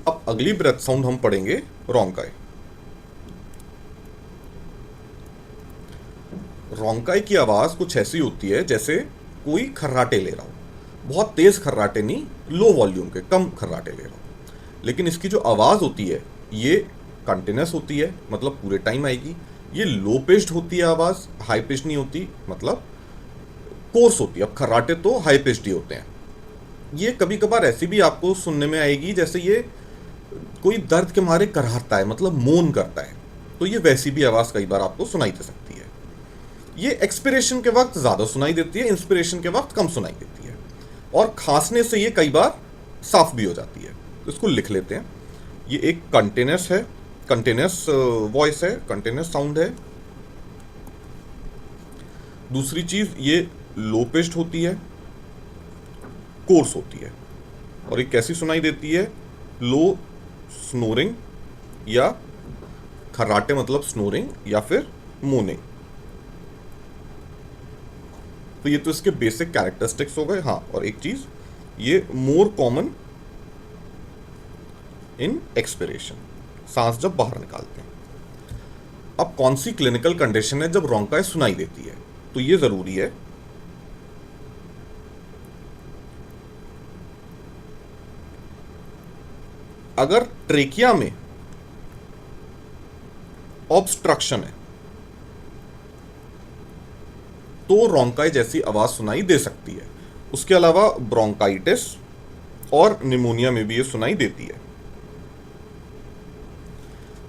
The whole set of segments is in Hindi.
अब अगली ब्रेथ साउंड हम पढ़ेंगे रोंकाई। रोंकाई की आवाज कुछ ऐसी होती है जैसे कोई खर्राटे ले रहा हो, बहुत तेज खर्राटे नहीं, लो वॉल्यूम के, कम खर्राटे ले रहा हो। लेकिन इसकी जो आवाज होती है ये कंटिन्यूस होती है, मतलब पूरे टाइम आएगी। ये लो पिच्ड होती है आवाज, हाई पिच नहीं होती, मतलब कोर्स होती है। अब खर्राटे तो हाई पिच्ड ही होते हैं। ये कभी कभार ऐसी भी आपको सुनने में आएगी जैसे ये कोई दर्द के मारे कराहता है, मतलब मोन करता है। तो ये वैसी भी आवाज कई बार आपको सुनाई दे सकती है। ये एक्सपिरेशन के वक्त ज्यादा सुनाई देती है, इंस्पिरेशन के वक्त कम सुनाई देती है। और खांसने से ये कई बार साफ भी हो जाती है। तो इसको लिख लेते हैं। ये एक कंटिन्यूस है, कंटिन्यूस वॉइस है, कंटिन्यूस साउंड है। दूसरी चीज ये लो पिच्ड होती है, कोर्स होती है। और ये कैसी सुनाई देती है? लो स्नोरिंग या खर्राटे, मतलब स्नोरिंग या फिर मोनिंग। तो ये तो इसके बेसिक कैरेक्टरिस्टिक्स हो गए। हाँ, और एक चीज, ये मोर कॉमन इन एक्सपिरेशन, सांस जब बाहर निकालते हैं। अब कौन सी क्लिनिकल कंडीशन है जब रोंकाई सुनाई देती है, तो ये जरूरी है। अगर ट्रेकिया में ऑब्स्ट्रक्शन है तो रोंकाई जैसी आवाज सुनाई दे सकती है। उसके अलावा ब्रोंकाइटिस और निमोनिया में भी ये सुनाई देती है।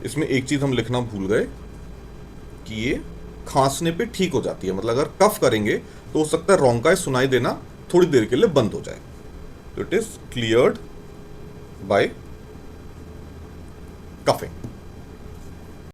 इसमें एक चीज हम लिखना भूल गए कि ये खांसने पे ठीक हो जाती है, मतलब अगर कफ करेंगे तो हो सकता है रोंकाई सुनाई देना थोड़ी देर के लिए बंद हो जाए। तो it is cleared by coughing.